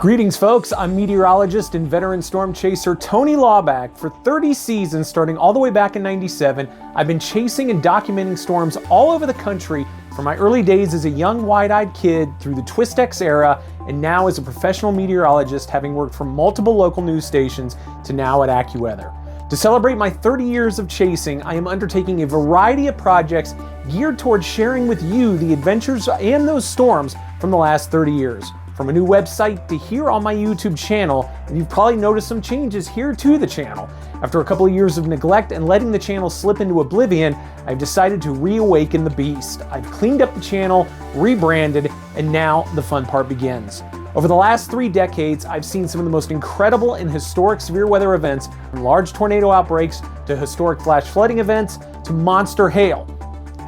Greetings folks, I'm meteorologist and veteran storm chaser Tony Laubach. For 30 seasons, starting all the way back in '97, I've been chasing and documenting storms all over the country from my early days as a young wide-eyed kid through the TWISTEX era and now as a professional meteorologist, having worked for multiple local news stations to now at AccuWeather. To celebrate my 30 years of chasing, I am undertaking a variety of projects geared towards sharing with you the adventures and those storms from the last 30 years. From a new website to here on my YouTube channel, and you've probably noticed some changes here to the channel. After a couple of years of neglect and letting the channel slip into oblivion, I've decided to reawaken the beast. I've cleaned up the channel, rebranded, and now the fun part begins. Over the last 3 decades, I've seen some of the most incredible and historic severe weather events, from large tornado outbreaks to historic flash flooding events to monster hail.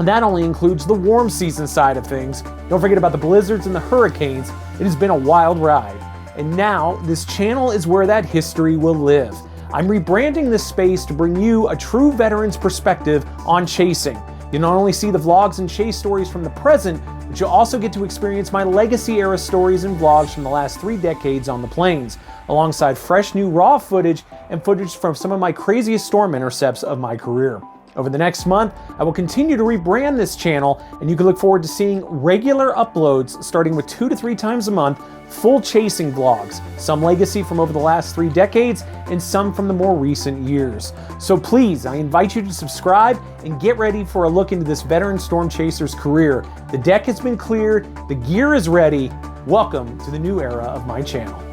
And that only includes the warm season side of things. Don't forget about the blizzards and the hurricanes. It has been a wild ride. And now, this channel is where that history will live. I'm rebranding this space to bring you a true veteran's perspective on chasing. You'll not only see the vlogs and chase stories from the present, but you'll also get to experience my legacy era stories and vlogs from the last 3 decades on the plains, alongside fresh new raw footage and footage from some of my craziest storm intercepts of my career. Over the next month, I will continue to rebrand this channel, and you can look forward to seeing regular uploads starting with 2 to 3 times a month, full chasing vlogs, some legacy from over the last 3 decades and some from the more recent years. So please, I invite you to subscribe and get ready for a look into this veteran storm chaser's career. The deck has been cleared, the gear is ready. Welcome to the new era of my channel.